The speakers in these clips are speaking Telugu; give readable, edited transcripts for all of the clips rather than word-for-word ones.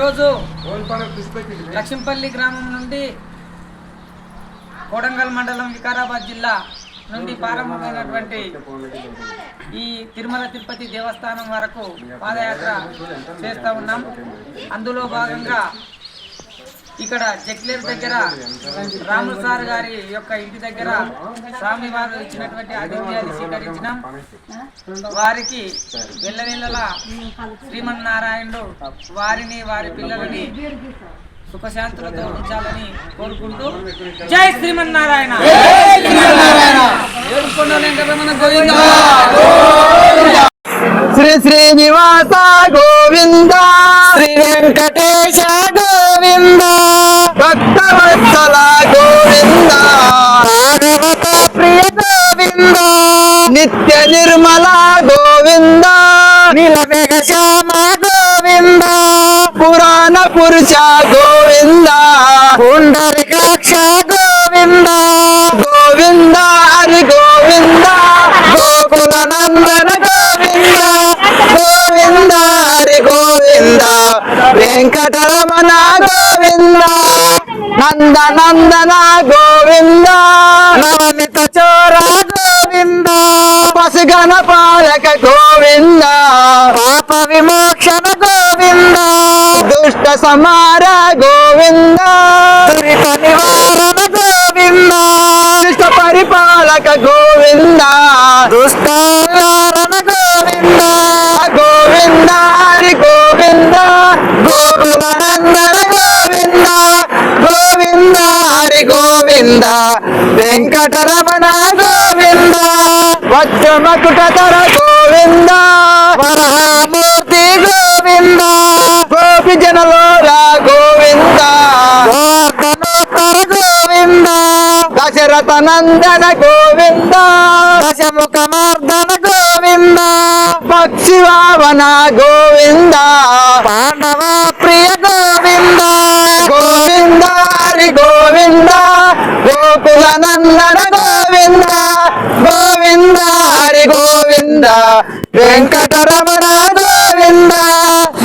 ఈరోజు లక్ష్మీపల్లి గ్రామం నుండి కోడంగల్ మండలం వికారాబాద్ జిల్లా నుండి ప్రారంభమైనటువంటి ఈ తిరుమల తిరుపతి దేవస్థానం వరకు పాదయాత్ర చేస్తూ ఉన్నాం. అందులో భాగంగా ఇక్కడ జక్లేర్ దగ్గర రాములు సార్ గారి యొక్క ఇంటి దగ్గర స్వామివారు ఇచ్చినటువంటి ఆతిథ్యాన్ని స్వీకరించినాం. వారికి వెళ్ళవేళ్ళలా శ్రీమన్నారాయణుడు వారిని వారి పిల్లలని సుఖశాంతులతో ఉంచాలని కోరుకుంటూ జై శ్రీమన్నారాయణ. శ్రీ శ్రీనివాస గోవింద, శ్రీ వెంకటేశ గోవింద, భక్తవత్సల గోవింద, ప్రియ గోవింద, నిత్య నిర్మల గోవింద, నీలమేఘ శ్యామ గోవింద, పురాణ పురుష గోవింద, పుండరీకాక్ష గోవింద, గోవింద హరి గోవింద, గోకుల నందన గోవింద, గోవింద హరి గోవింద, వెంకటరమణ గోవింద, నంద నందన గోవింద, నవనిత చోర గోవింద, పశుగణ పాలక గోవింద, పాప విమోక్షణ గోవింద, దుష్ట సమార గోవింద, దురిత నివారణ గోవింద, దుష్ట పరిపాలక గోవింద, దుష్ట నివారణ గోవింద, గోవింద హరి గోవింద, గోకుల నందన గోవింద, గోవింద హరి గోవింద, వెంకటరమణ గోవింద, వజ్రమకుటధర గోవింద, వరహామూర్తి గోవింద, గోపి జనలోల గోవింద, గోవర్ధనోత్తర గోవింద, దశరథ నందన గోవింద, దశముఖమర్దన గోవింద, పక్షివావన గోవింద, పాండవ ప్రియ గోవింద, గోవింద హరి గోవింద, గోకుల నందన గోవింద, గోవింద హరి గోవింద, వెంకటరమణ గోవింద,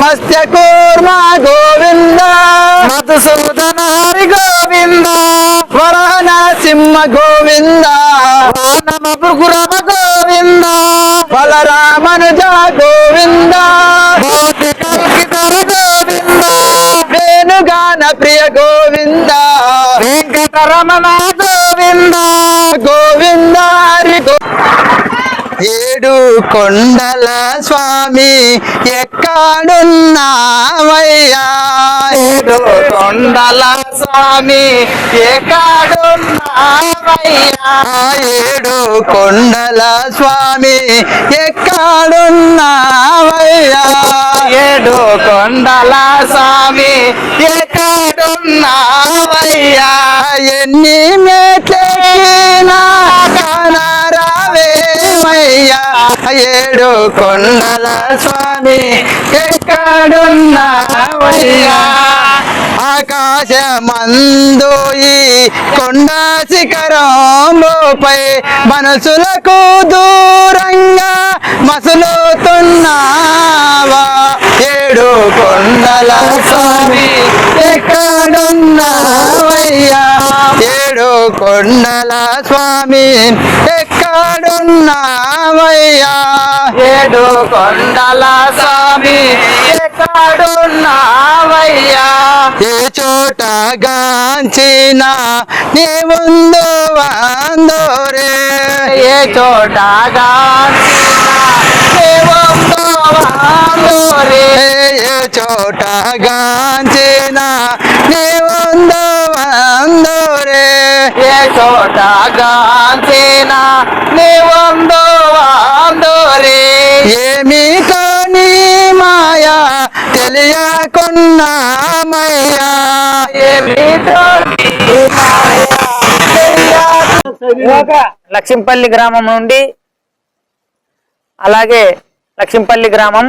మత్స్యకూర్మ గోవింద, మధుసూదన హరి గోవింద, వరాన సింహ గోవింద, వానమ భృగురమ గోవింద, బలరామనుజ గోవింద, భౌతికల్కిధర గోవింద, వేణుగాన ప్రియ గోవింద, వెంకటరమణ గోవింద, గోవింద హరి ఏడు కొండల స్వామి ఎక్కడున్నావయ్యా, ఏడు కొండల స్వామి ఎక్కడున్నావయ్యా, ఏడు కొండల స్వామి ఎక్కడున్నావయ్యా, ఏడు కొండల స్వామి ఎక్కడున్నావయ్యా, ఎన్ని మెట్లెక్కినా కానరావేమయ్యా, ఏడు కొండల స్వామి ఎక్కడున్నావయ్యా, ఆకాశమందు ఈ కొండ శిఖరంపై మనసులకు దూరంగా మసులుతున్నావా, ఏడు కొండల స్వామి ఎక్కడున్నావయ్యా, ఏడు కొండల స్వామి ఎక్కడున్నావయ్యా, ఏడు కొండల స్వామి ఎక్కడున్నావయ్యా, ఏ చోట గాంచిన నీ ముందు వందోరే, ఏ చోట గాంచిన నీ ముందు వందోరే, ఏ చోట గాంచిన నీ ముందు వందోరే, ఏ చోట గాంచిన నీ ముందు వందోరే, ఏమిటో నీ మాయా తెలియకున్నామయ్యా, ఏమిటో నీ మాయా తెలియకున్నా. లక్ష్మీపల్లి గ్రామం నుండి అలాగే లక్ష్మీపల్లి గ్రామం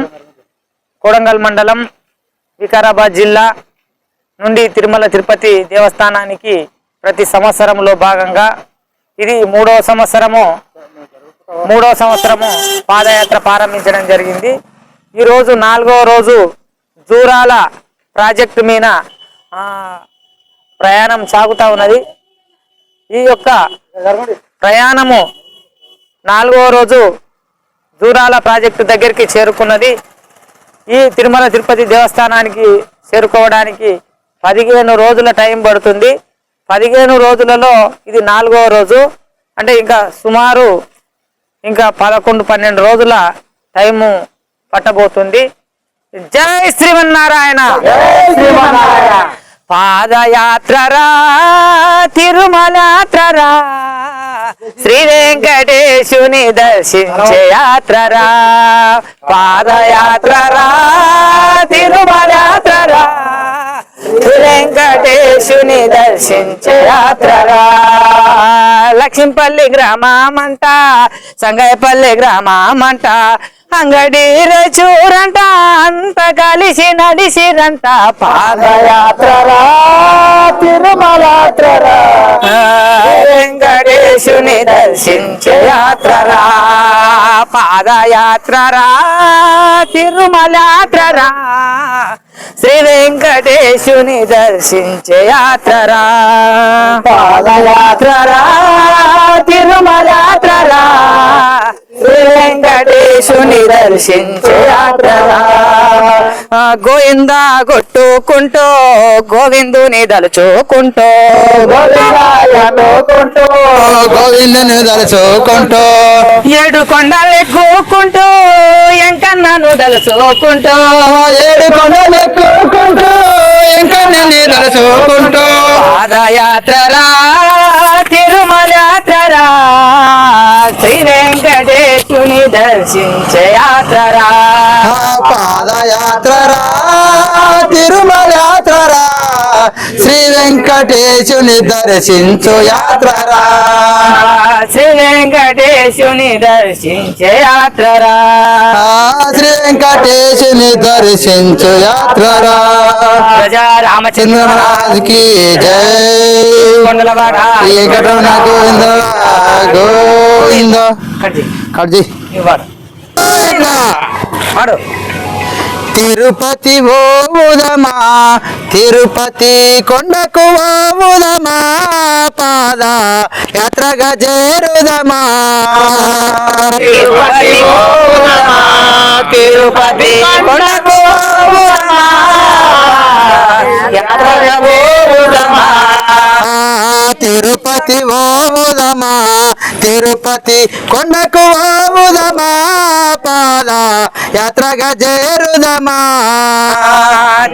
కోడంగల్ మండలం వికారాబాద్ జిల్లా నుండి తిరుమల తిరుపతి దేవస్థానానికి ప్రతి సంవత్సరంలో భాగంగా ఇది మూడవ సంవత్సరము పాదయాత్ర ప్రారంభించడం జరిగింది. ఈరోజు 4వ రోజు జూరాల ప్రాజెక్టు మీద ప్రయాణం సాగుతూ ఉన్నది. ఈ యొక్క ప్రయాణము 4వ రోజు దూరాల ప్రాజెక్టు దగ్గరికి చేరుకున్నది. ఈ తిరుమల తిరుపతి దేవస్థానానికి చేరుకోవడానికి 15 రోజుల టైం పడుతుంది. 15 రోజులలో ఇది 4వ రోజు, అంటే ఇంకా సుమారు 11-12 రోజుల టైము పట్టబోతుంది. జై శ్రీమన్నారాయణ. పాదయాత్రరా తిరుమలాత్రరా శ్రీ వెంకటేశుని దర్శించే యాత్రరా. పాదయాత్రరా తిరుమలాత్రరా శ్రీ వెంకటేశుని దర్శించే యాత్రరా. లక్ష్మీపల్లి గ్రామమంట సంగయ్యపల్లి గ్రామమంట అంగడి చూరంట అంత కలిసి నడిసిరంట. పాదయాత్రరా తిరుమలాత్రరా వెంకటేశుని దర్శించే యాత్రరా. పాదయాత్రరా తిరుమలాత్రరా శ్రీ వెంకటేశుని దర్శించే యాత్రరా. పాదయాత్రరా తిరుమలాత్రరా శ్రీ వెంకటేశుని దర్శించే యాత్రరా. గోవిందా కొట్టుకుంటూ గోవిందుని దలుచుకుంటూ గోవిందుని దలుచుకుంటూ 7 కొండలు ఎక్కుకుంటూ ఎంకన్నను దలుచుకుంటూ 7 కొండలు ఎక్కుకుంటూ ఎంకన్నని దలుచుకుంటూ పాదయాత్రరా తిరుమలాత్రరా శ్రీ వెంకటేశుని దర్శించే యాత్రరా. పాదయాత్రరా తిరుమలాత్రరా శ్రీ వెంకటేశుని దర్శించు యాత్రరా. శ్రీ వెంకటేశుని దర్శించే యాత్రరా. శ్రీ వెంకటేశుని దర్శించు యాత్రరా. ప్రజా రామచంద్రరాజుకి జై. కొండలవాడ వెంకటరమణ గోవింద గోవింద. కడ్జీ వాడు తిరుపతి ఓవుదమా తిరుపతి కొండకు ఓవుదమా పాద యాత్రగా చేరుదమా. తిరుపతి ఓవుదమా తిరుపతి కొండకు ఓవుదమా యాత్రగా ఓవుదమా. తిరుపతి ఓవుదమా తిరుపతి కొండకు ఓవుదమా పాద యాత్రగా చేరుదమా.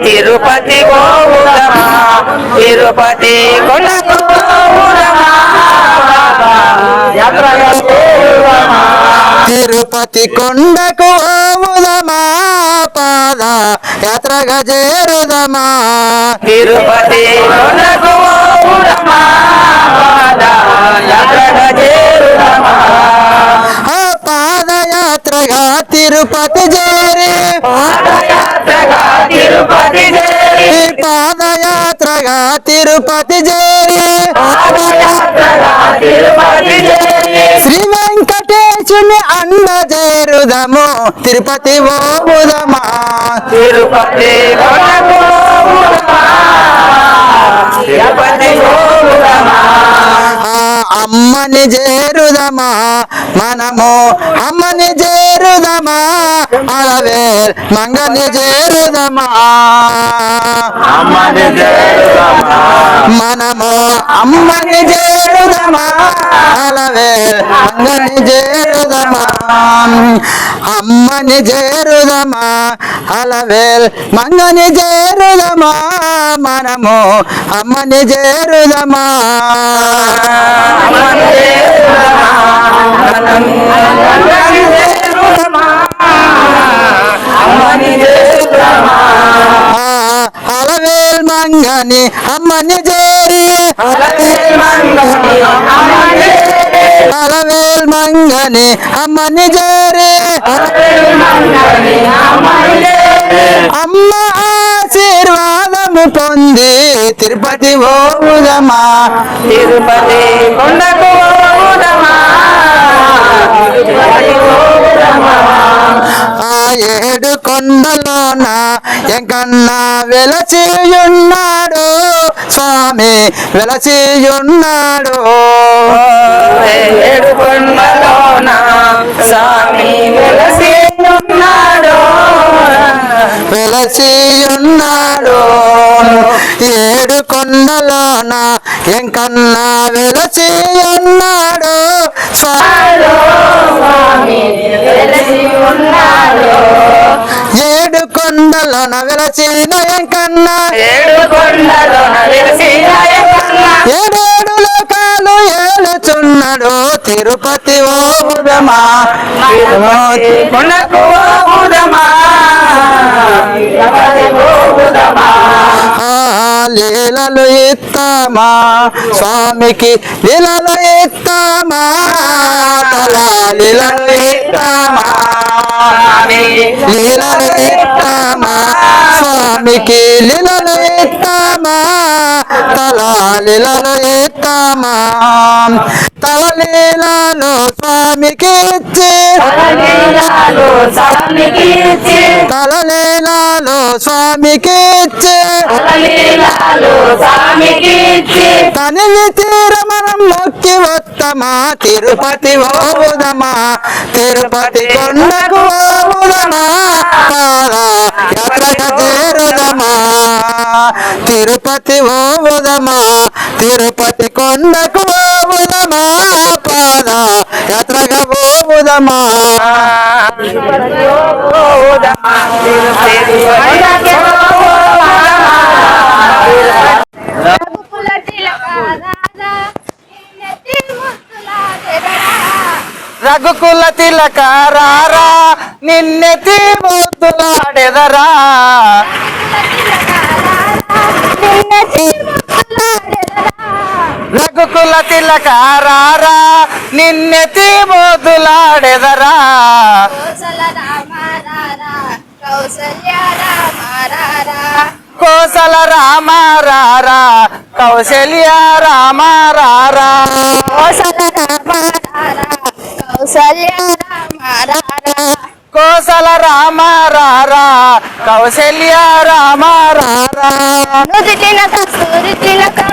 తిరుపతి ఓవుదమా తిరుపతి కొండకు ఓవుదమా యాత్రగా చేరుదమా. తిరుపతి కొండకు ఓవుదమా పాద యాత్రగా చేరుదమా. తిరుపతి కొండకు ఓవుదమా యాత్రగా చేరుదమా. పాదయాత్రగా తిరుపతి చేరి పాదయాత్రగా తిరుపతి చేరి పాదయాత్రగా తిరుపతి చేరి పాదయాత్రగా తిరుపతి చేరి శ్రీ వెంకటేశుని అండ చేరుదము తిరుపతి ఓవుదమా. తిరుపతి కొండకు ఓవుదమా తిరుపతి ఓవుదమా. అమ్మని చేరుదమా మనము అమ్మని చేరుదమా అలవే మంగని చేరుదమా. అమ్మని చేరుదమా మనము అమ్మని చేరుదమా అలవే మంగని చేరుదమా. అమ్మని చేరుదమా అలవేల్ మంగని చేరుదమా మనము అమ్మని చేరుదమా. అలవేల్ మంగని అమ్మని చేరి అలవేల్ మంగని అమ్మని చేరి అమ్మ ఆశీర్వాదము పొంది తిరుపతి ఓవుదమా. తిరుపతి కొండకు ఓవుదమా ఆ 7 కొండలో ఎంకన్నా వెలసియున్నాడు స్వామి వెలసియున్నాడు. ఏడు కొండలోన స్వామి వెలసి ఉన్నాడు. వెలసియున్నాడు ఏడు కొండలోన ఎంకన్నా వెలసియున్నాడు స్వామి వెలసి ఉన్నాడు. ఏడు కొండలోన వెలసిన ఎంకన్నా ఏడు కొండలోన వెలసిన ఎంకన్నా ఏడేడు లోకాలు ఏలుచున్నాడు తిరుపతి ఓదమా తిరుపతి కొండకు పోవుదమా. తిరుపతి పోవుదమా. లీలలు ఇస్తామా స్వామికి లీలలు ఇస్తామా తలా లీలలు ఇస్తామా లీలలు ఇస్తామా స్వామికి లీలలు ఇస్తామా తలా లీలలు ఇస్తామా తల లీలలు స్వామికి ఇచ్చి తలనీలాలు స్వామికి ఇచ్చి తల లీలలు స్వామికి ఇచ్చి తలనీలాలు స్వామికి ఇచ్చి తనివి తీరమనం మొక్కి వత్తమా తిరుపతి ఓదమా తిరుపతి కొండకు ఓదమా యాత్రక చేరుదమా తిరుపతి ఓదమా తిరుపతి కొండకు ఓదమా పాద యాత్రక ఓదమా పోవుదమా. తిరుపతి కొండకు పోవుదమా. రఘుకుల తిలక రాధా నిన్నెత్తి ముద్దులాడెదరా. రఘుకుల తిలక రారా నిన్నెతి ముద్దులాడెదరా రఘుకుల తిలక రాధా నిన్నెత్తి రఘుకుల తిలక ముద్దులాడెదరా. రారా కోసల రామ రారా కౌసల్య రామ రారా. కోసల రామ రారా కౌసల్య రామ రారా కోసల రామ రారా కౌసల్య రామ రారా. కోసల రామ రారా నుదిటిన కస్తూరి తిలకం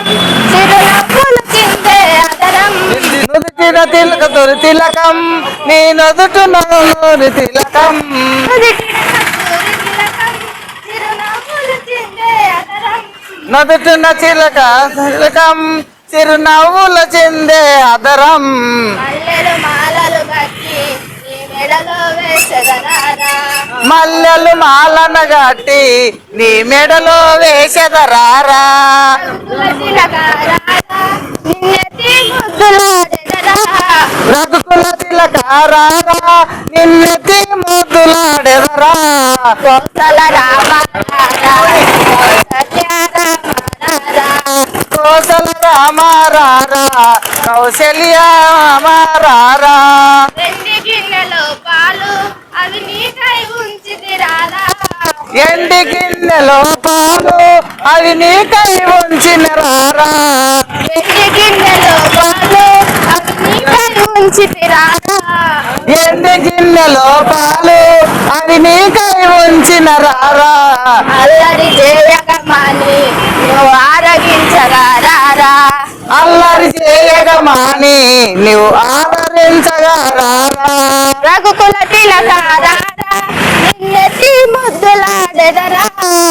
చిరునవ్వులు చిందే అదరం. నుదుటిన తిలక తొలి తిలకం నీ నుదుటు నూరి తిలకం నుదిటిన కస్తూరి తిలకం చిరునవ్వులు చిందే అదరం. నుదుటిన చిలక తిలకం చిరునవ్వుల చిందే అదరం మల్లెలు మాలలు కట్టి నీ మెడలో వేసెదరారా. మల్లెలు మాలన గట్టి నీ మెడలో వేసెదరారా రఘుకుల తిలక రాధా నిన్నెత్తి ముద్దులాడెదరా. రఘుకుల తిలక రారా నిన్నెతి ముద్దులాడెదరా కోసల రామ రారా కౌసల్య రామ రారా. కోసల రామ రారా కౌశల్య రామ రారా వెండి గిన్నెలో పాలు అవి నీకై ఉంచితి రాధా. ఎండి గిన్నెలో పాలు అవి నీకై ఉంచిన రారా వెండి గిన్నెలో పాలు అవి నీకై ఉంచితి రాధా. ఎండి గిన్నెలో పాలు అవి నీకై ఉంచిన రారా అల్లరి చేయకమాని నువ్వు ఆరగించగా రారా. అల్లరి చేయగా మాని నువ్వు ఆదరించగా రారా రఘుకుల తిలక రాధా